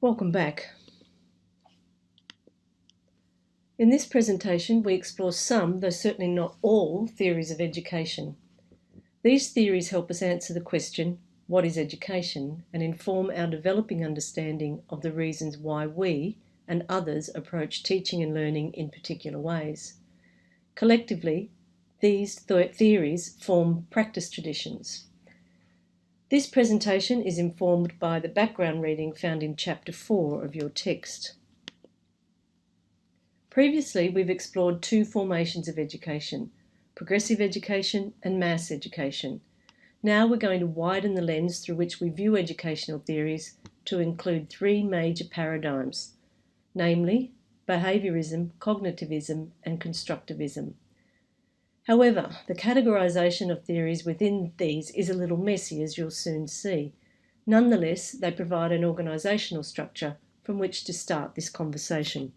Welcome back. In this presentation, we explore some, though certainly not all, theories of education. These theories help us answer the question, what is education, and inform our developing understanding of the reasons why we and others approach teaching and learning in particular ways. Collectively, these theories form practice traditions. This presentation is informed by the background reading found in Chapter 4 of your text. Previously, we've explored two formations of education, progressive education and mass education. Now we're going to widen the lens through which we view educational theories to include three major paradigms, namely behaviourism, cognitivism, and constructivism. However, the categorisation of theories within these is a little messy, as you'll soon see. Nonetheless, they provide an organisational structure from which to start this conversation.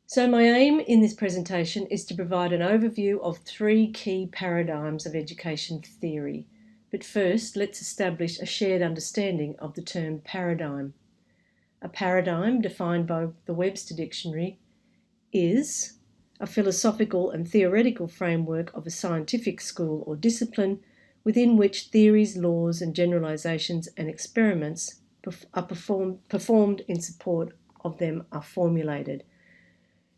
So my aim in this presentation is to provide an overview of three key paradigms of education theory. But first, let's establish a shared understanding of the term paradigm. A paradigm, defined by the Webster Dictionary, is a philosophical and theoretical framework of a scientific school or discipline within which theories, laws, and generalizations and experiments are performed in support of them are formulated.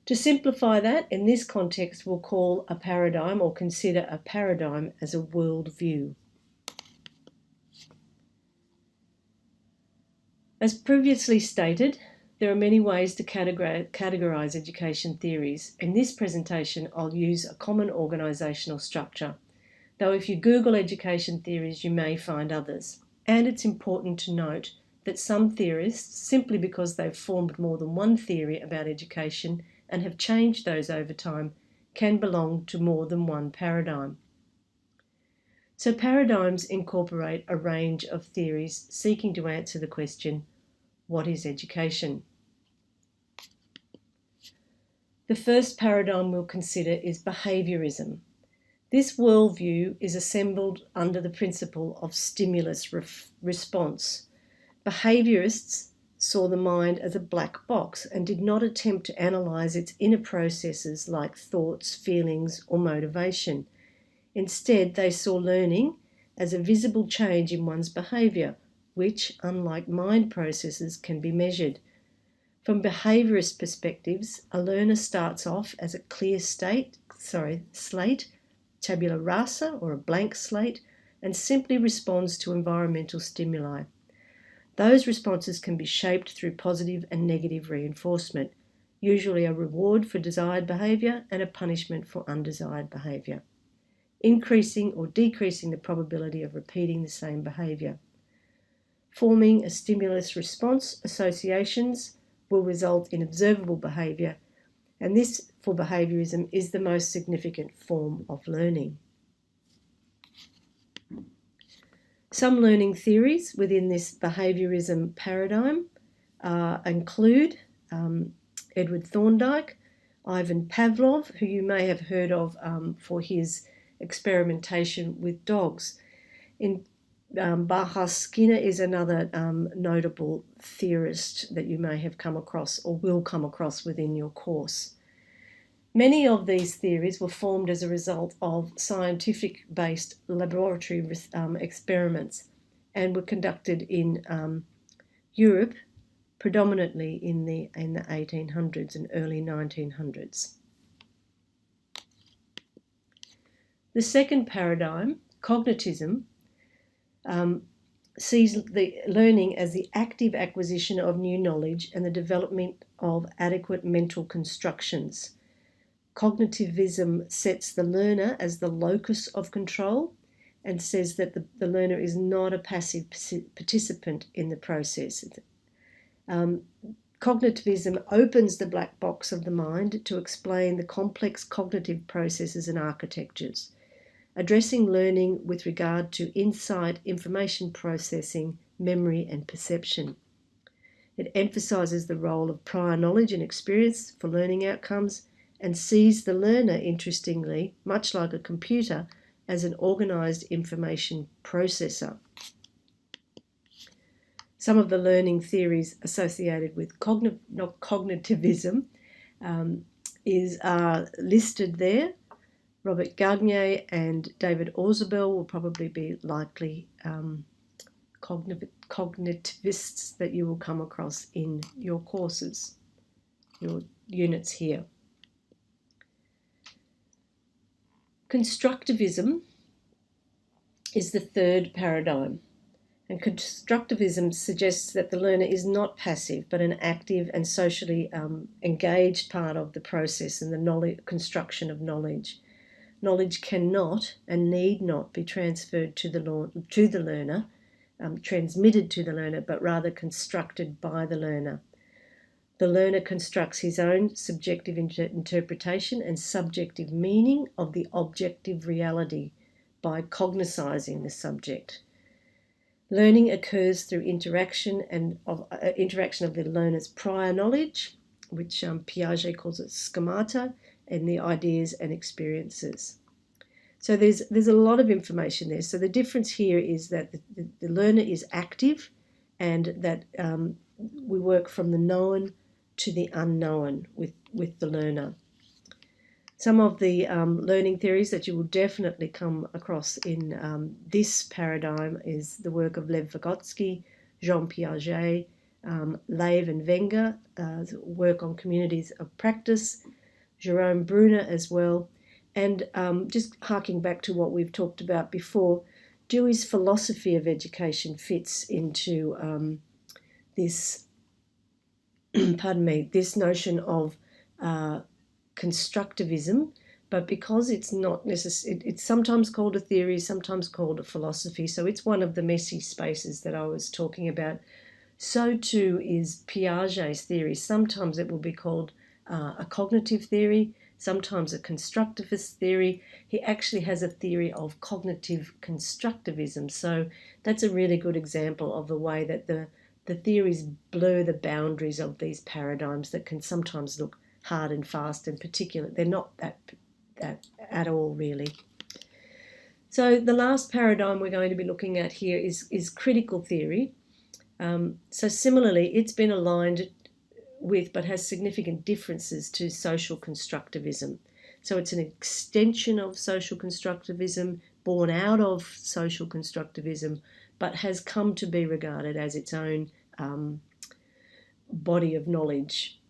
To simplify that, in this context, we'll call a paradigm or consider a paradigm as a worldview. As previously stated, there are many ways to categorise education theories. In this presentation, I'll use a common organisational structure, though if you Google education theories, you may find others. And it's important to note that some theorists, simply because they've formed more than one theory about education and have changed those over time, can belong to more than one paradigm. So paradigms incorporate a range of theories seeking to answer the question, what is education? The first paradigm we'll consider is behaviourism. This worldview is assembled under the principle of stimulus response. Behaviourists saw the mind as a black box and did not attempt to analyse its inner processes like thoughts, feelings, or motivation. Instead, they saw learning as a visible change in one's behaviour, which, unlike mind processes, can be measured. From behaviourist perspectives, a learner starts off as a clear slate, tabula rasa, or a blank slate, and simply responds to environmental stimuli. Those responses can be shaped through positive and negative reinforcement, usually a reward for desired behaviour and a punishment for undesired behaviour, increasing or decreasing the probability of repeating the same behaviour. Forming a stimulus-response associations will result in observable behaviour, and this, for behaviourism, is the most significant form of learning. Some learning theories within this behaviourism paradigm include Edward Thorndike, Ivan Pavlov, who you may have heard of for his experimentation with dogs. Baha Skinner is another notable theorist that you may have come across or will come across within your course. Many of these theories were formed as a result of scientific-based laboratory experiments and were conducted in Europe, predominantly in the 1800s and early 1900s. The second paradigm, cognitism, sees the learning as the active acquisition of new knowledge and the development of adequate mental constructions. Cognitivism sets the learner as the locus of control and says that the learner is not a passive participant in the process. Cognitivism opens the black box of the mind to explain the complex cognitive processes and architectures, addressing learning with regard to insight, information processing, memory, and perception. It emphasises the role of prior knowledge and experience for learning outcomes and sees the learner, interestingly, much like a computer, as an organised information processor. Some of the learning theories associated with cognitivism are listed there. Robert Gagné and David Ausubel will probably be likely cognitivists that you will come across in your courses, your units here. Constructivism is the third paradigm, and constructivism suggests that the learner is not passive but an active and socially engaged part of the process and the construction of knowledge. Knowledge cannot and need not be transferred to the learner, transmitted to the learner, but rather constructed by the learner. The learner constructs his own subjective interpretation and subjective meaning of the objective reality by cognicizing the subject. Learning occurs through interaction of the learner's prior knowledge, which Piaget calls it schemata, and the ideas and experiences. So there's a lot of information there. So the difference here is that the learner is active, and that we work from the known to the unknown with the learner. Some of the learning theories that you will definitely come across in this paradigm is the work of Lev Vygotsky, Jean Piaget, Lev and Wenger, work on communities of practice, Jerome Bruner as well, and just harking back to what we've talked about before, Dewey's philosophy of education fits into this this notion of constructivism, but because it's not necessary, it's sometimes called a theory, sometimes called a philosophy, so it's one of the messy spaces that I was talking about. So too is Piaget's theory. Sometimes it will be called a cognitive theory, sometimes a constructivist theory. He actually has a theory of cognitive constructivism, so that's a really good example of the way that the theories blur the boundaries of these paradigms that can sometimes look hard and fast and particular. They're not that at all, really. So the last paradigm we're going to be looking at here is critical theory. So similarly, it's been aligned with but has significant differences to social constructivism. So it's an extension of social constructivism, born out of social constructivism, but has come to be regarded as its own body of knowledge.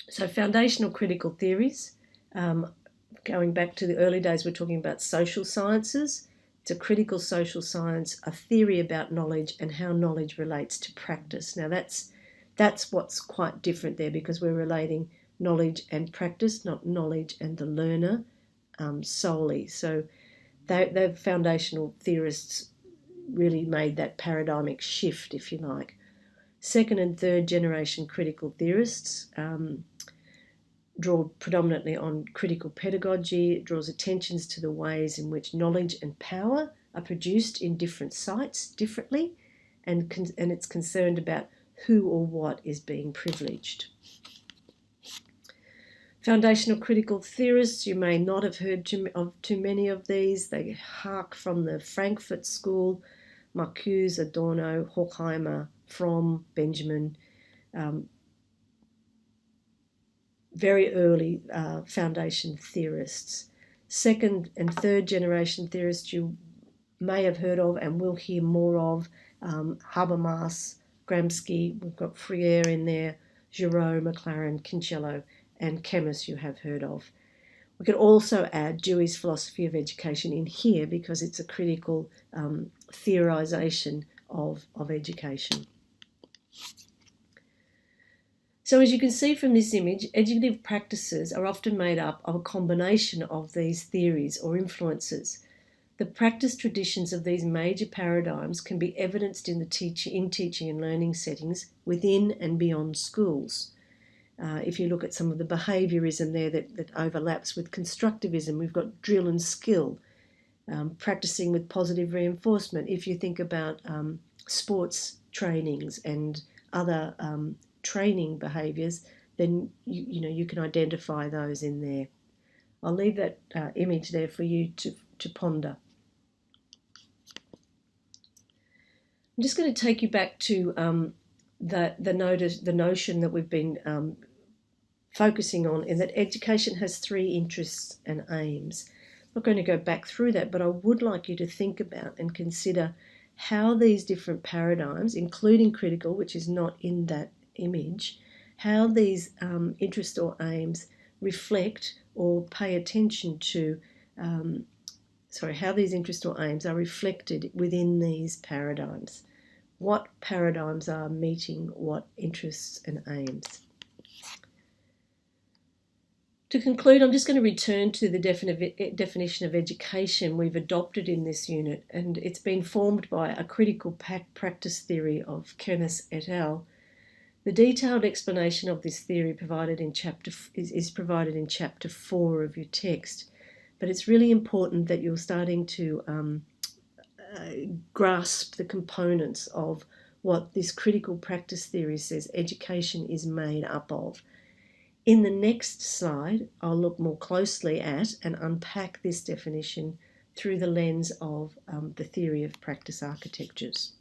So foundational critical theories, going back to the early days, we're talking about social sciences. It's a critical social science, a theory about knowledge and how knowledge relates to practice. Now that's what's quite different there, because we're relating knowledge and practice, not knowledge and the learner solely. So the foundational theorists really made that paradigmic shift, if you like. Second and third generation critical theorists draw predominantly on critical pedagogy. It draws attentions to the ways in which knowledge and power are produced in different sites differently, and it's concerned about who or what is being privileged. Foundational critical theorists, you may not have heard of too many of these. They hark from the Frankfurt School, Marcuse, Adorno, Horkheimer, Fromm, Benjamin, very early foundation theorists. Second and third generation theorists you may have heard of and will hear more of, Habermas, Gramsci, we've got Freire in there, Giraud, Maclaren, Kincello, and chemists you have heard of. We could also add Dewey's philosophy of education in here, because it's a critical theorisation of education. So as you can see from this image, educative practices are often made up of a combination of these theories or influences. The practice traditions of these major paradigms can be evidenced in teaching and learning settings within and beyond schools. If you look at some of the behaviourism there that overlaps with constructivism, we've got drill and skill, practicing with positive reinforcement. If you think about sports trainings and other training behaviours, then you can identify those in there. I'll leave that image there for you to ponder. I'm just going to take you back to the notion that we've been focusing on, in that education has three interests and aims. I'm not going to go back through that, but I would like you to think about and consider how these different paradigms, including critical, which is not in that image, how these interests or aims reflect or pay attention to, how these interests or aims are reflected within these paradigms. What paradigms are meeting what interests and aims? To conclude, I'm just going to return to the definition of education we've adopted in this unit, and it's been formed by a critical practice theory of Kenneth et al. The detailed explanation of this theory is provided in chapter 4 of your text, but it's really important that you're starting to grasp the components of what this critical practice theory says education is made up of. In the next slide, I'll look more closely at and unpack this definition through the lens of the theory of practice architectures.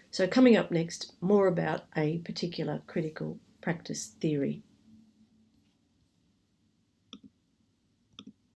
So coming up next, more about a particular critical practice theory.